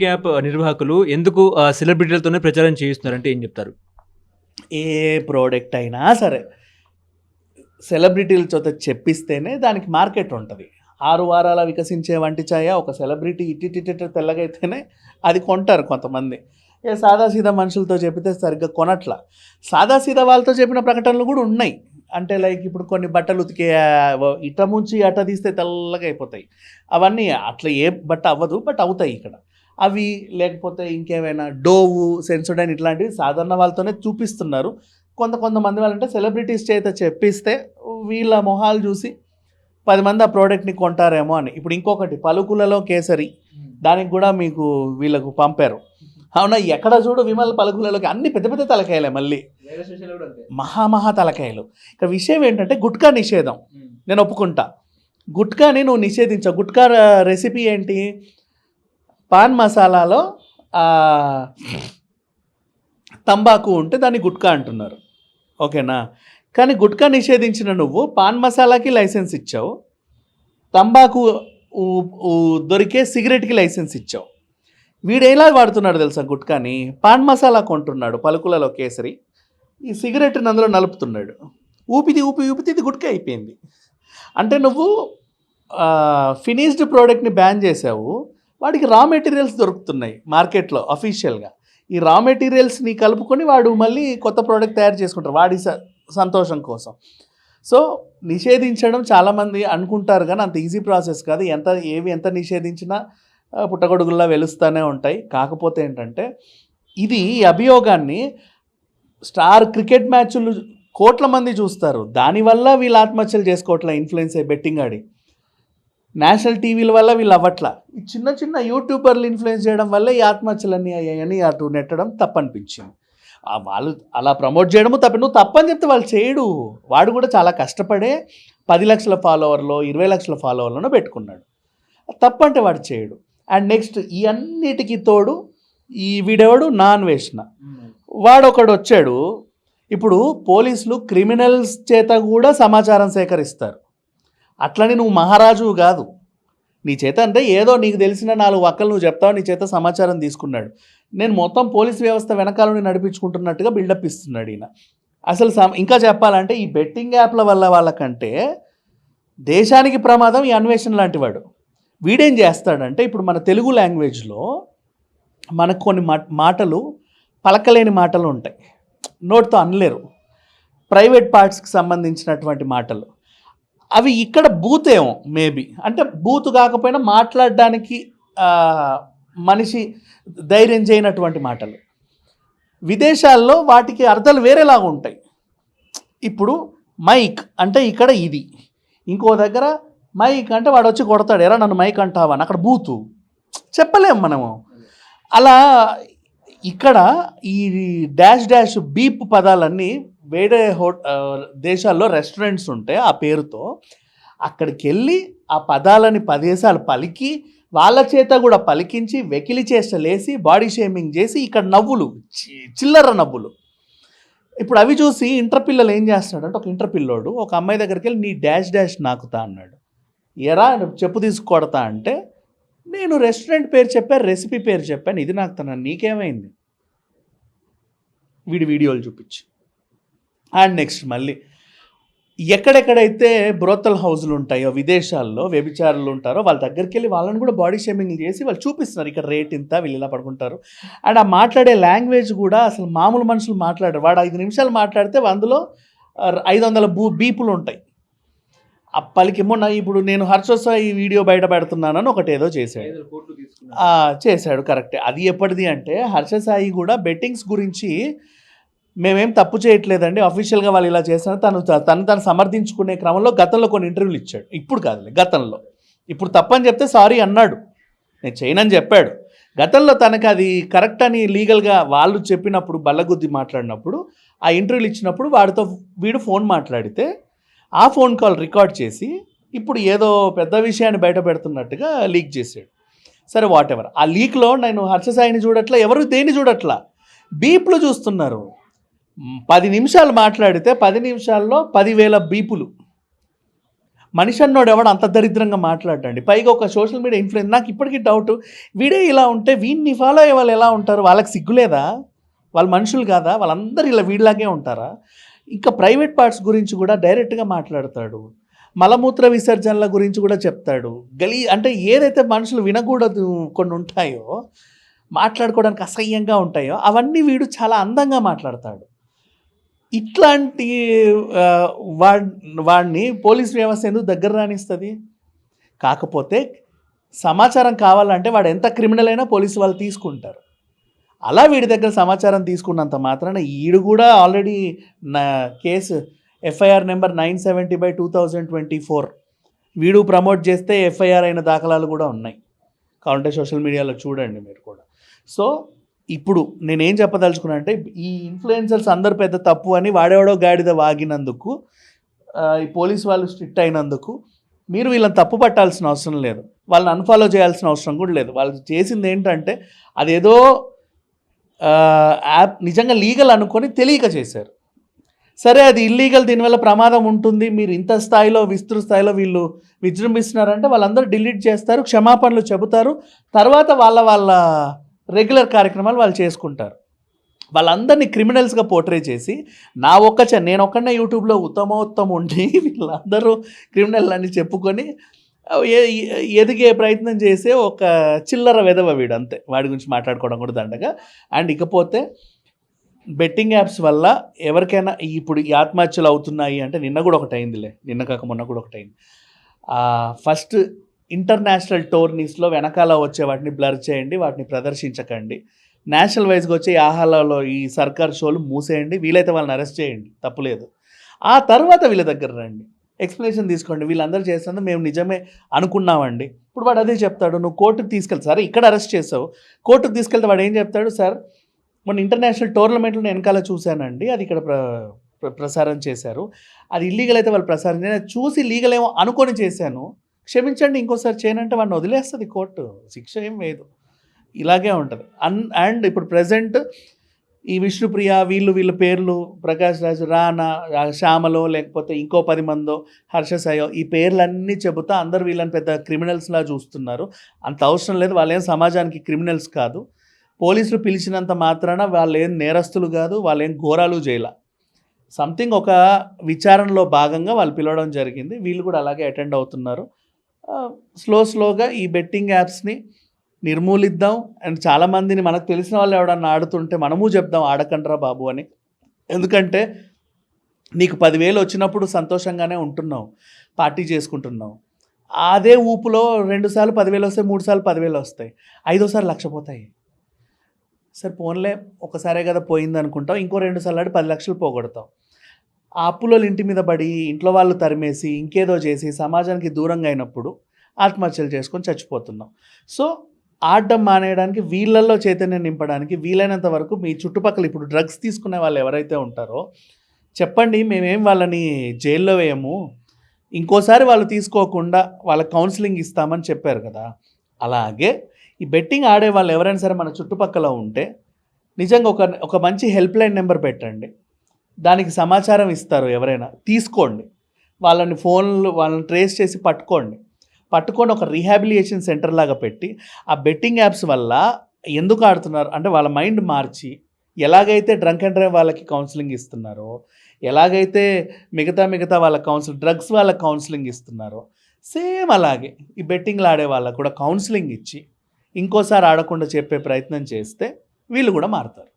App నిర్వాహకులు ఎందుకు సెలబ్రిటీలతోనే ప్రచారం చేయిస్తున్నారంటే ఏం చెప్తారు? ఏ ప్రోడక్ట్ అయినా సరే సెలబ్రిటీల చేత చెప్పిస్తేనే దానికి మార్కెట్ ఉంటుంది. 6 వారాల వికసించే వంటి ఛాయ ఒక సెలబ్రిటీ ఇట్టిట్టిట్ట తెల్లగైతేనే అది కొంటారు కొంతమంది. సాదాసీదా మనుషులతో చెప్పితే సరిగ్గా కొనట్ల. సాదాసీదా వాళ్ళతో చెప్పిన ప్రకటనలు కూడా ఉన్నాయి. అంటే లైక్ ఇప్పుడు కొన్ని బట్టలు ఉతికే ఇట ముంచి అట తీస్తే తెల్లగా అయిపోతాయి. అవన్నీ అట్లా ఏ బట్ట అవ్వదు, బట్ అవుతాయి ఇక్కడ. అవి లేకపోతే ఇంకేమైనా డోవు, సెన్సోడైన్ ఇట్లాంటివి సాధారణ వాళ్ళతోనే చూపిస్తున్నారు. కొంతమంది వాళ్ళంటే సెలబ్రిటీస్ చేత చెప్పిస్తే వీళ్ళ మొహాలు చూసి 10 మంది ఆ ప్రోడక్ట్ని కొంటారేమో అని. ఇప్పుడు ఇంకొకటి పలుకులలో కేసరి, దానికి కూడా మీకు వీళ్ళకు పంపారు. అవునా, ఎక్కడ చూడు విమల్ పలుకులలోకి అన్ని పెద్ద పెద్ద తలకాయలే, మళ్ళీ మహా తలకాయలు. ఇక విషయం ఏంటంటే గుట్కా నిషేధం. నేను ఒప్పుకుంటా, గుట్కాని నువ్వు నిషేధించావు. గుట్కా రెసిపీ ఏంటి? పాన్ మసాలాలో తంబాకు ఉంటే దాన్ని గుట్కా అంటున్నారు, ఓకేనా? కానీ గుట్కా నిషేధించిన నువ్వు పాన్ మసాలాకి లైసెన్స్ ఇచ్చావు, తంబాకు దొరికే సిగరెట్కి లైసెన్స్ ఇచ్చావు. వీడు ఎలా వాడుతున్నాడు తెలుసా గుట్కాని? పాన్ మసాలా కొంటున్నాడు పలుకులలో కేసరి, ఈ సిగరెట్ని అందులో నలుపుతున్నాడు. ఊపితే ఇది గుట్కా అయిపోయింది. అంటే నువ్వు ఫినిష్డ్ ప్రోడక్ట్ని బ్యాన్ చేసావు, వాడికి రా మెటీరియల్స్ దొరుకుతున్నాయి మార్కెట్లో అఫీషియల్గా. ఈ రా మెటీరియల్స్ని కలుపుకొని వాడు మళ్ళీ కొత్త ప్రోడక్ట్ తయారు చేసుకుంటారు వాడి సంతోషం కోసం. సో నిషేధించడం చాలామంది అనుకుంటారు కానీ అంత ఈజీ ప్రాసెస్ కాదు. ఎంత నిషేధించినా పుట్టగొడుగుల్లా వెలుస్తూనే ఉంటాయి. కాకపోతే ఏంటంటే ఇది అభియోగాన్ని స్టార్ క్రికెట్ మ్యాచ్లు కోట్ల మంది చూస్తారు, దానివల్ల వీళ్ళు ఆత్మహత్యలు చేసుకోవట్లా ఇన్ఫ్లుయెన్స్ అయ్యి బెట్టింగ్ ఆడి. నేషనల్ టీవీల వల్ల వీళ్ళు అవ్వట్లా. ఈ చిన్న యూట్యూబర్లు ఇన్ఫ్లుయెన్స్ చేయడం వల్ల ఈ ఆత్మహత్యలన్నీ అయ్యాయని అటు నెట్టడం తప్పనిపించింది. వాళ్ళు అలా ప్రమోట్ చేయడము తప్ప. నువ్వు తప్పని చెప్తే వాళ్ళు చేయడు. వాడు కూడా చాలా కష్టపడే 10 లక్షల ఫాలోవర్లో 20 లక్షల ఫాలోవర్లను పెట్టుకున్నాడు. తప్పంటే వాడు చేయడు. అండ్ నెక్స్ట్ ఈ అన్నిటికీ తోడు ఈ వీడెవడు నాన్ వేసిన వాడొకడు వచ్చాడు. ఇప్పుడు పోలీసులు క్రిమినల్స్ చేత కూడా సమాచారం సేకరిస్తారు. అట్లని నువ్వు మహారాజు కాదు. నీ చేత అంటే ఏదో నీకు తెలిసిన 4 వక్కలు నువ్వు చెప్తావు, నీ చేత సమాచారం తీసుకున్నాడు. నేను మొత్తం పోలీస్ వ్యవస్థ వెనకాలని నడిపించుకుంటున్నట్టుగా బిల్డప్ ఇస్తున్నాడు ఈయన. అసలు ఇంకా చెప్పాలంటే ఈ బెట్టింగ్ యాప్ల వల్ల వాళ్ళకంటే దేశానికి ప్రమాదం ఈ అన్వేషణ లాంటి వాడు. వీడేం చేస్తాడంటే ఇప్పుడు మన తెలుగు లాంగ్వేజ్లో మనకు కొన్ని మాటలు పలకలేని మాటలు ఉంటాయి, నోట్తో అనలేరు, ప్రైవేట్ పార్ట్స్కి సంబంధించినటువంటి మాటలు. అవి ఇక్కడ బూత్ ఏమో మేబీ, అంటే బూత్ కాకపోయినా మాట్లాడడానికి మనిషి ధైర్యం చేయనటువంటి మాటలు. విదేశాల్లో వాటికి అర్థాలు వేరేలాగా ఉంటాయి. ఇప్పుడు మైక్ అంటే ఇక్కడ ఇది, ఇంకో దగ్గర మైక్ అంటే వాడు వచ్చి కొడతాడు, ఎరా నన్ను మైక్ అంటావా అని. అక్కడ బూతు చెప్పలేము మనము. అలా ఇక్కడ ఈ డాష్ బీప్ పదాలన్నీ వేరే దేశాల్లో రెస్టారెంట్స్ ఉంటే ఆ పేరుతో అక్కడికి వెళ్ళి ఆ పదాలని 10 సార్లు పలికి వాళ్ళ చేత కూడా పలికించి వెకిలి చేష్టలేసి బాడీ షేమింగ్ చేసి ఇక్కడ నవ్వులు, చిల్లర నవ్వులు. ఇప్పుడు అవి చూసి ఇంటర్ పిల్లలు ఏం చేస్తున్నాడు అంటే, ఒక ఇంటర్ పిల్లోడు ఒక అమ్మాయి దగ్గరికి వెళ్ళి నీ డాష్ నాకుతా అన్నాడు. ఎరా చెప్పు తీసుకొడతా అంటే, నేను రెస్టారెంట్ పేరు చెప్పాను, రెసిపీ పేరు చెప్పాను, ఇది నాకుతాను, నీకేమైంది? వీడియోలు చూపించి. అండ్ నెక్స్ట్ మళ్ళీ ఎక్కడెక్కడైతే బ్రోతల్ హౌజులు ఉంటాయో విదేశాల్లో, వ్యభిచారులు ఉంటారో వాళ్ళ దగ్గరికి వెళ్ళి వాళ్ళని కూడా బాడీ షేమింగ్ చేసి వాళ్ళు చూపిస్తున్నారు, ఇక్కడ రేట్ ఇంత, వీళ్ళు ఇలా పడుకుంటారు. అండ్ ఆ మాట్లాడే లాంగ్వేజ్ కూడా అసలు మామూలు మనుషులు మాట్లాడారు. వాడు 5 నిమిషాలు మాట్లాడితే అందులో 500 బీపులు ఉంటాయి. అప్పటికేమో ఇప్పుడు నేను హర్షసాయి వీడియో బయట పెడుతున్నానని ఒకటేదో చేశాడు కరెక్టే. అది ఎప్పటిది అంటే, హర్షసాయి కూడా బెట్టింగ్స్ గురించి మేమేం తప్పు చేయట్లేదండి, అఫీషియల్గా వాళ్ళు ఇలా చేస్తున్నారు, తను సమర్థించుకునే క్రమంలో గతంలో కొన్ని ఇంటర్వ్యూలు ఇచ్చాడు. ఇప్పుడు కాదులే, గతంలో. ఇప్పుడు తప్పని చెప్తే సారీ అన్నాడు, నేను చేయనని చెప్పాడు. గతంలో తనకు అది కరెక్ట్ అని లీగల్గా వాళ్ళు చెప్పినప్పుడు, బల్లగుద్ది మాట్లాడినప్పుడు, ఆ ఇంటర్వ్యూలు ఇచ్చినప్పుడు వీడు ఫోన్ మాట్లాడితే ఆ ఫోన్ కాల్ రికార్డ్ చేసి ఇప్పుడు ఏదో పెద్ద విషయాన్ని బయట పెడుతున్నట్టుగా లీక్ చేశాడు. సరే వాట్ ఎవర్. ఆ లీక్లో నేను హర్షసాయిని చూడట్లా, ఎవరు దేన్ని చూడట్లా, బీప్లు చూస్తున్నారు. 10 నిమిషాలు మాట్లాడితే 10 నిమిషాల్లో 10,000 బీపులు. మనిషి అన్నోడు ఎవడు అంత దరిద్రంగా మాట్లాడండి. పైగా ఒక సోషల్ మీడియా ఇన్‌ఫ్లుయెన్స్ నాకు ఇప్పటికి డౌట్. వీడే ఇలా ఉంటే వీడిని ఫాలో అయ్యే వాళ్ళు ఎలా ఉంటారు? వాళ్ళకి సిగ్గులేదా? వాళ్ళు మనుషులు కాదా? వాళ్ళందరూ ఇలా వీడిలాగే ఉంటారా? ఇంకా ప్రైవేట్ పార్ట్స్ గురించి కూడా డైరెక్ట్‌గా మాట్లాడతాడు. మలమూత్ర విసర్జనల గురించి కూడా చెప్తాడు. అంటే ఏదైతే మనుషులు వినకూడదు కొన్ని ఉంటాయో, మాట్లాడుకోవడానికి అసహ్యంగా ఉంటాయో అవన్నీ వీడు చాలా అందంగా మాట్లాడతాడు. ఇట్లాంటి వాడిని పోలీస్ వ్యవస్థ ఎందుకు దగ్గర రానిస్తుంది? కాకపోతే సమాచారం కావాలంటే వాడు ఎంత క్రిమినల్ అయినా పోలీసు వాళ్ళు తీసుకుంటారు. అలా వీడి దగ్గర సమాచారం తీసుకున్నంత మాత్రాన ఈడు కూడా ఆల్రెడీ నా కేసు ఎఫ్ఐఆర్ నెంబర్ 970/2024 వీడు ప్రమోట్ చేస్తే ఎఫ్ఐఆర్ అయిన దాఖలాలు కూడా ఉన్నాయి. కావాలంటే సోషల్ మీడియాలో చూడండి మీరు కూడా. సో ఇప్పుడు నేనేం చెప్పదలుచుకున్నా అంటే ఈ ఇన్ఫ్లుయెన్సర్స్ అందరు పెద్ద తప్పు అని వాడేవాడో గాడిద వాగినందుకు ఈ పోలీస్ వాళ్ళు స్ట్రిక్ట్ అయినందుకు మీరు వీళ్ళని తప్పు పట్టాల్సిన అవసరం లేదు. వాళ్ళని అన్ఫాలో చేయాల్సిన అవసరం కూడా లేదు. వాళ్ళు చేసింది ఏంటంటే అదేదో యాప్ నిజంగా లీగల్ అనుకొని తెలియక చేశారు. సరే అది ఇల్లీగల్, దీనివల్ల ప్రమాదం ఉంటుంది, మీరు ఇంత స్థాయిలో విస్తృత స్థాయిలో వీళ్ళు విజృంభిస్తున్నారంటే వాళ్ళందరూ డిలీట్ చేస్తారు, క్షమాపణలు చెబుతారు, తర్వాత వాళ్ళ రెగ్యులర్ కార్యక్రమాలు వాళ్ళు చేసుకుంటారు. వాళ్ళందరినీ క్రిమినల్స్గా పోర్ట్రే చేసి నేను ఒక్కనే యూట్యూబ్లో ఉత్తమోత్తమ ఉండి వీళ్ళందరూ క్రిమినల్ అని చెప్పుకొని ఎదిగే ప్రయత్నం చేసే ఒక చిల్లర వెధవ వీడు, అంతే. వాడి గురించి మాట్లాడుకోవడం కూడా దండగా. అండ్ ఇకపోతే బెట్టింగ్ యాప్స్ వల్ల ఎవరికైనా ఇప్పుడు ఈ ఆత్మహత్యలు అవుతున్నాయి అంటే నిన్న కూడా ఒకటి అయిందిలే, నిన్న కాక మొన్న కూడా ఒకటి అయింది. ఫస్ట్ ఇంటర్నేషనల్ టోర్నీస్లో వెనకాల వచ్చే వాటిని బ్లర్ చేయండి, వాటిని ప్రదర్శించకండి. నేషనల్ వైజ్గా వచ్చే ఆహాలలో ఈ సర్కార్ షోలు మూసేయండి, వీలైతే వాళ్ళని అరెస్ట్ చేయండి, తప్పులేదు. ఆ తర్వాత వీళ్ళ దగ్గర రండి, ఎక్స్ప్లెనేషన్ తీసుకోండి. వీళ్ళందరూ చేస్తున్నది మేము నిజమే అనుకున్నామండి. ఇప్పుడు వాడు అదే చెప్తాడు, నువ్వు కోర్టుకు తీసుకెళ్తా, సరే ఇక్కడ అరెస్ట్ చేసావు, కోర్టుకు తీసుకెళ్తే వాడు ఏం చెప్తాడు, సార్ మొన్న ఇంటర్నేషనల్ టోర్నమెంట్లో నేను వెనకాల చూశానండి, అది ఇక్కడ ప్రసారం చేశారు, అది ఇల్లీగల్ అయితే వాళ్ళు ప్రసారం నేను చూసి లీగల్ ఏమో అనుకొని చేశాను, క్షమించండి, ఇంకోసారి చేయనంటే వాడిని వదిలేస్తుంది కోర్టు, శిక్ష ఏం లేదు. ఇలాగే ఉంటుంది. అండ్ ఇప్పుడు ప్రజెంట్ ఈ విష్ణుప్రియ వీళ్ళు పేర్లు, ప్రకాష్ రాజు, రానా, శ్యామలో, లేకపోతే ఇంకో 10 మందో, హర్ష సాయో, ఈ పేర్లన్నీ చెబుతా అందరు వీళ్ళని పెద్ద క్రిమినల్స్లా చూస్తున్నారు. అంత అవసరం లేదు, వాళ్ళేం సమాజానికి క్రిమినల్స్ కాదు. పోలీసులు పిలిచినంత మాత్రాన వాళ్ళు ఏం నేరస్తులు కాదు, వాళ్ళు ఏం ఘోరాలు చేయాల. సంథింగ్ ఒక విచారణలో భాగంగా వాళ్ళు పిలవడం జరిగింది, వీళ్ళు కూడా అలాగే అటెండ్ అవుతున్నారు. స్లోగా ఈ బెట్టింగ్ యాప్స్ని నిర్మూలిద్దాం. అండ్ చాలామందిని మనకు తెలిసిన వాళ్ళు ఎవడన్నా ఆడుతుంటే మనము చెప్దాం ఆడకండ్రా బాబు అని. ఎందుకంటే నీకు 10,000 వచ్చినప్పుడు సంతోషంగానే ఉంటున్నావు, పార్టీ చేసుకుంటున్నావు. అదే ఊపులో 2 సార్లు 10,000 వస్తాయి, 3 సార్లు 10,000 వస్తాయి, 5ఓసారి 1,00,000 పోతాయి. సరే పోన్లే ఒకసారే కదా పోయింది అనుకుంటావు, ఇంకో 2 సార్లు ఆడి 10 లక్షలు పోగొడతావు. ఆ అప్పులో ఇంటి మీద పడి ఇంట్లో వాళ్ళు తరిమేసి ఇంకేదో చేసి సమాజానికి దూరంగా అయినప్పుడు ఆత్మహత్యలు చేసుకొని చచ్చిపోతున్నాం. సో ఆడడం మానేయడానికి, వీళ్ళల్లో చైతన్యం నింపడానికి వీలైనంత వరకు మీ చుట్టుపక్కల ఇప్పుడు డ్రగ్స్ తీసుకునే వాళ్ళు ఎవరైతే ఉంటారో చెప్పండి, మేమేం వాళ్ళని జైల్లో వేయము, ఇంకోసారి వాళ్ళు తీసుకోకుండా వాళ్ళకి కౌన్సిలింగ్ ఇస్తామని చెప్పారు కదా. అలాగే ఈ బెట్టింగ్ ఆడే వాళ్ళు ఎవరైనా సరే మన చుట్టుపక్కల ఉంటే నిజంగా ఒక మంచి హెల్ప్ లైన్ నెంబర్ పెట్టండి, దానికి సమాచారం ఇస్తారు ఎవరైనా, తీసుకోండి. వాళ్ళని ట్రేస్ చేసి పట్టుకొని ఒక రీహాబిలిటేషన్ సెంటర్ లాగా పెట్టి ఆ బెట్టింగ్ యాప్స్ వల్ల ఎందుకు ఆడుతున్నారు అంటే వాళ్ళ మైండ్ మార్చి, ఎలాగైతే డ్రంక్ అండ్ డ్రైవ్ వాళ్ళకి కౌన్సిలింగ్ ఇస్తున్నారో, ఎలాగైతే మిగతా వాళ్ళ డ్రగ్స్ వాళ్ళకి కౌన్సిలింగ్ ఇస్తున్నారో, సేమ్ అలాగే ఈ బెట్టింగ్లు ఆడే వాళ్ళకు కూడా కౌన్సిలింగ్ ఇచ్చి ఇంకోసారి ఆడకుండా చెప్పే ప్రయత్నం చేస్తే వీళ్ళు కూడా మారుతారు.